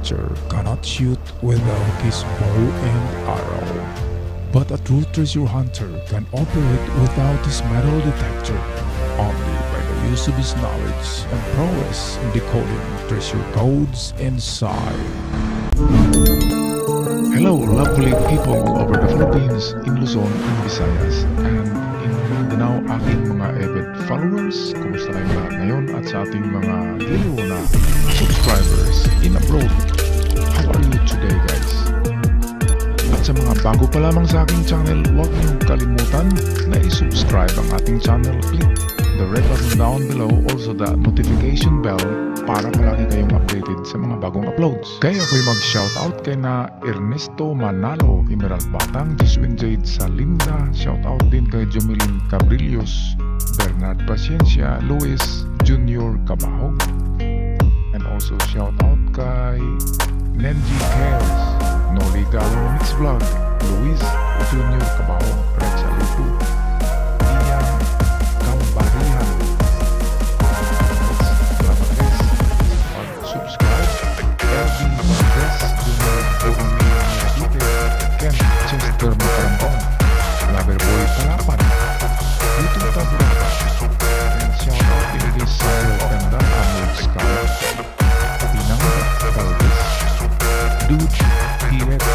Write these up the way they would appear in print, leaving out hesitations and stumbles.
archer cannot shoot without his bow and arrow, but a true treasure hunter can operate without his metal detector, only by the use of his knowledge and prowess in decoding treasure codes inside. Hello lovely people over the Philippines, in Luzon, in Visayas, and in Mindanao, aking mga avid followers. Kumusta kayong lahat ngayon at sa ating mga giliw na subscribers in abroad? How are you today guys? At sa mga bago pa lamang sa aking channel, huwag niyong kalimutan na i-subscribe ang ating channel. Click the red button down below, also the notification bell para palagi kayong updated sa mga bagong uploads. Kaya ako'y mag-shoutout kay na Ernesto Manalo, Emerald Batang, Jeswin Jade Salinda, shoutout din kay Jomilin Cabrillos, Bernard Paciencia, Luis Junior Cabahog, and also shoutout kay Nenji Cares, Noli Galo Mix Vlog, Luis Junior Cabahog, Rexa Lipu, Ian Cambarihan. Subscribe, Elvin Valdez, Junior Boromir Miragite, Ken Chester Macarambon, Loverboy Palapan, YouTube Tabura, and shoutout Ilgis Sayo Tenda, Amul Scarlet, Pinang Valdez, Dude PX,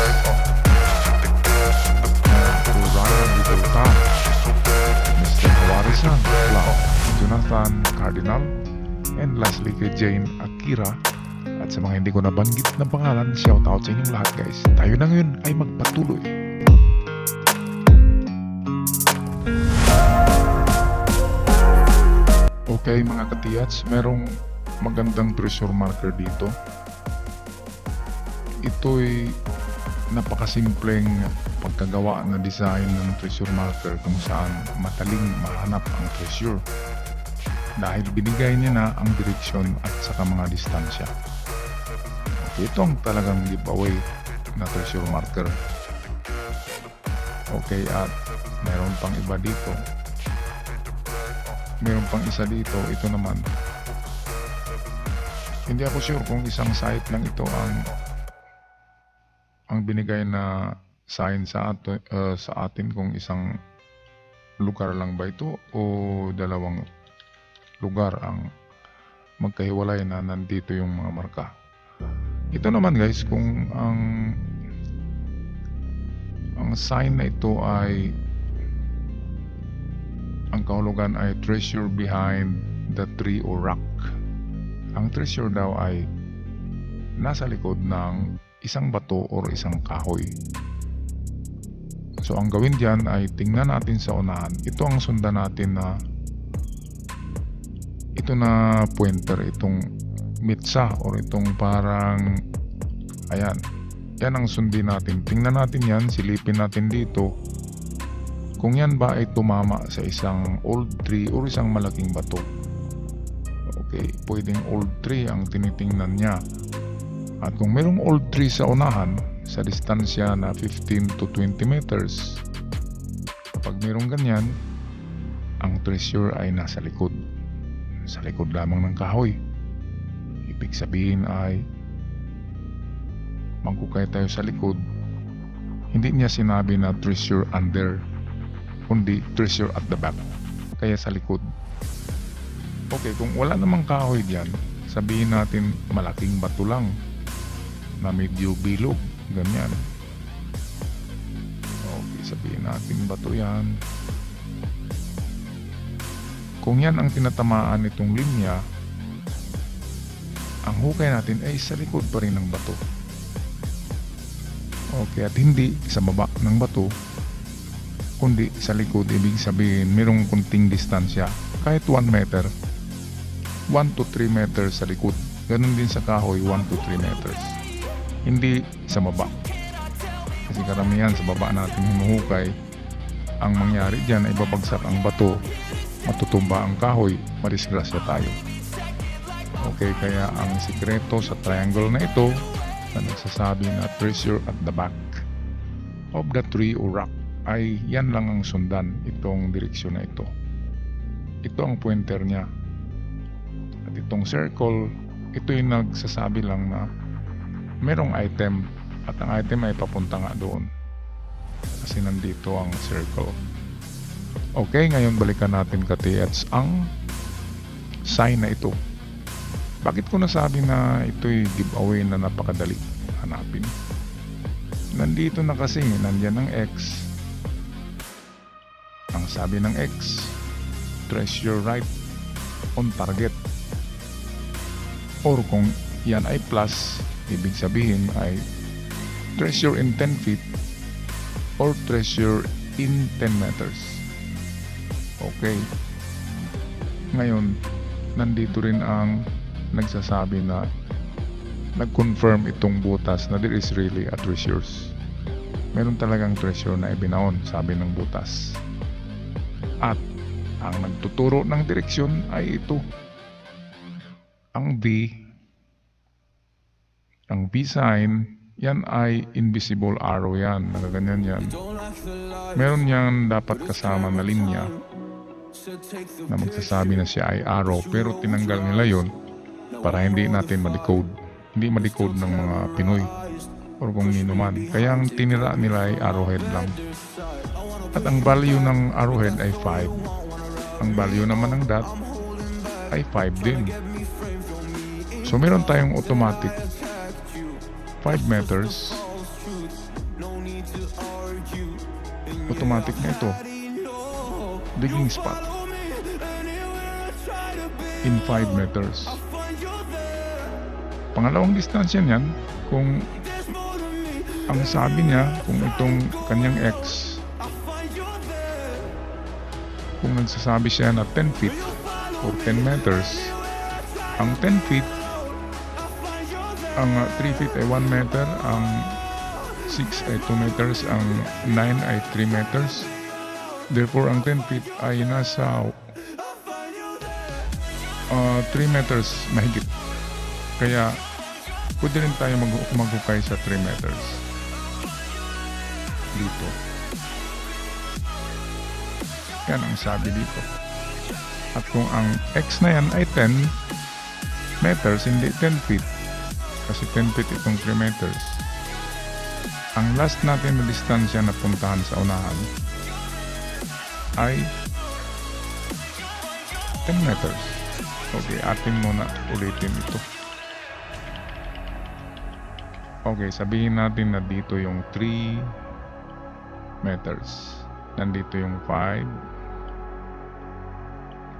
and Ryan Vidota, Mr. Warisan, Lau, Jonathan Cardinal, and lastly kay Jane Akira. At sa mga hindi ko nabanggit na pangalan, shoutout sa inyong lahat guys. Tayo na ngayon ay magpatuloy. Okay mga katiyats, merong magandang treasure marker dito. Ito'y napakasimpleng pagkagawa na design ng treasure marker kung saan madaling mahanap ang treasure dahil binigay niya na ang direksyon at saka mga distansya. Ito ang talagang giveaway na treasure marker. Okay, at mayroon pang iba dito. Mayroon pang isa dito. Ito naman, hindi ako sure kung isang site lang ito ang binigay na sign sa atin, kung isang lugar lang ba ito o dalawang lugar ang magkahiwalay na nandito yung mga marka. Ito naman guys, kung ang sign na ito ay ang kahulugan ay treasure behind the tree or rock. Ang treasure daw ay nasa likod ng isang bato or isang kahoy. So ang gawin dyan ay tingnan natin sa unahan. Ito ang sundan natin na ito na pointer, itong mitsa or itong parang ayan, yan ang sundin natin. Tingnan natin yan, silipin natin dito kung yan ba ay tumama sa isang old tree or isang malaking bato. Okay, pwedeng old tree ang tinitingnan niya, at kung mayroong old tree sa unahan sa distansya na 15 to 20 meters, pag mayroong ganyan, ang treasure ay nasa likod, sa likod lamang ng kahoy. Ibig sabihin ay magkukay tayo sa likod. Hindi niya sinabi na treasure under, kundi treasure at the back, kaya sa likod. Okay, kung wala namang kahoy diyan, sabihin natin malaking bato lang na medyo bilog, ganyan. Okay, sabihin natin bato yan. Kung yan ang tinatamaan nitong linya, ang hukay natin ay sa likod pa rin ng bato. Okay, at hindi sa baba ng bato, kundi sa likod. Ibig sabihin mayroong kunting distansya, kahit 1 meter, 1 to 3 meters sa likod. Ganun din sa kahoy, 1 to 3 meters. Hindi sa baba, kasi karamihan sa baba natin hinuhukay, ang mangyari dyan ay babagsak ang bato, matutumba ang kahoy, madisgrasya tayo. Okay, kaya ang sikreto sa triangle na ito na nagsasabi na treasure at the back of the tree or rock ay yan lang ang sundan, itong direksyon na ito. Ito ang pointer niya. At itong circle, ito yung nagsasabi lang na merong item at ang item ay papunta nga doon kasi nandito ang circle. Okay, ngayon balikan natin ka-TH ang sign na ito. Bakit ko nasabi na ito'y giveaway na napakadali hanapin? Nandito na kasi, nandyan ang X. Ang sabi ng X, trace your right on target. Or kung yan ay plus, ibig sabihin ay treasure in 10 feet or treasure in 10 meters. Okay. Ngayon, nandito rin ang nagsasabi na nag-confirm itong butas na there is really a treasures. Meron talagang treasure na ibinaon, sabi ng butas. At ang nagtuturo ng direksyon ay ito. Ang V sign, yan ay invisible arrow yan. Nagaganyan yan. Meron yan dapat kasama na linya na magsasabi na siya ay arrow. Pero tinanggal nila yon para hindi natin ma-decode. Hindi ma-decode ng mga Pinoy or kung nino man. Kaya ang tinira nila ay arrowhead lang. At ang value ng arrowhead ay 5. Ang value naman ng dot ay 5 din. So meron tayong automatic 5 meters. Automatic na ito. Digging spot. In 5 meters. Pangalawang distansya niyan, kung ang sabi niya, kung itong kanyang X, kung nagsasabi siya na 10 feet or 10 meters, ang 10 feet, ang 3 feet ay 1 meter, ang 6 ay 2 meters, ang 9 ay 3 meters. Therefore, ang 10 feet ay nasa 3 meters mahigit. Kaya, pwede rin tayo maghukay sa 3 meters. Dito. Yan ang sabi dito. At kung ang X na yan ay 10 meters, hindi 10 feet. Kasi 10 feet itong 3 meters. Ang last natin na distansya na puntahan sa unahan ay 10 meters. Okay, atin muna ulitin ito. Okay, sabihin natin na dito yung 3 meters. Nandito yung 5.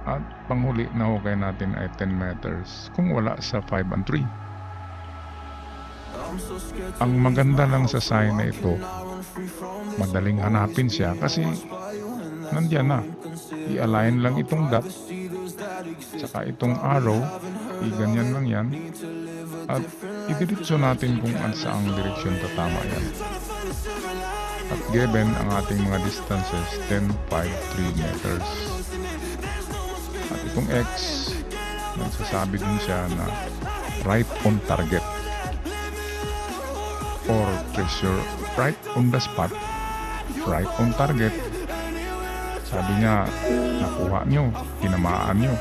At panghuli na hukay natin ay 10 meters. Kung wala sa 5 and 3. Ang maganda lang sa sign na ito, madaling hanapin siya kasi nandiyan na. I-align lang itong dot saka itong arrow, i-ganyan lang yan at idiretso natin kung saang direksyon tatama yan. At given ang ating mga distances 10, 5, 3 meters. At itong X, nagsasabi din siya na right on target or treasure right on the spot, right on target. Sabi niya, nakuha nyo, tinamaan nyo.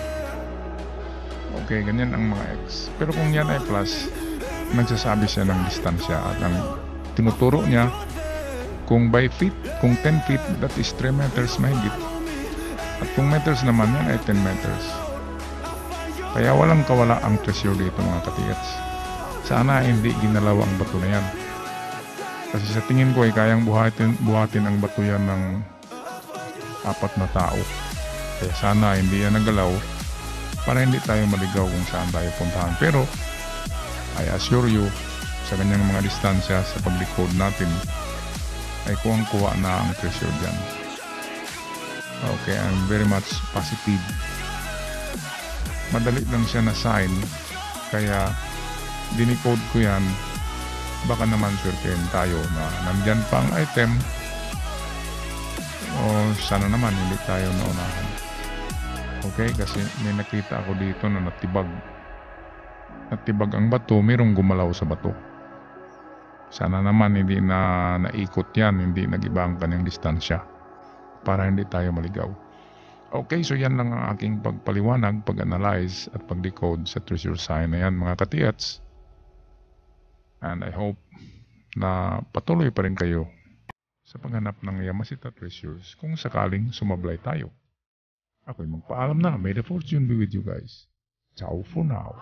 Okay, ganyan ang mga X. Pero kung yan ay plus, nagsasabi siya ng distansya at ang tinuturo niya, kung by feet, kung 10 feet, that is 3 meters mahigit. At kung meters naman, yan ay 10 meters. Kaya walang kawala ang treasure dito mga ka-TH. Sana hindi ginalaw ang bato na yan. Kasi sa tingin ko ay kayang buhatin ang bato yan ng 4 na tao. Kaya sana hindi yan nagalaw para hindi tayo maligaw kung saan tayo puntahan. Pero I assure you, sa ganyang mga distansya sa pag-decode natin ay kuwang-kuwa na ang treasure dyan. Okay, I'm very much positive. Madali lang siya na sign, kaya dinicode ko yan. Baka naman certain tayo na nandyan pa ang item o sana naman hindi tayo naunahan. Okay, kasi may nakita ako dito na natibag ang bato, mayroong gumalaw sa bato. Sana naman hindi na naikot yan, hindi nag-iba ang kanyang distansya para hindi tayo maligaw. Okay, so yan lang ang aking pagpaliwanag, pag-analyze at pag-decode sa treasure sign na yan mga ka-TH. And I hope na patuloy pa rin kayo sa paghanap ng Yamashita treasures kung sakaling sumablay tayo. Ako'y magpaalam na. May the fortune be with you guys. Ciao for now.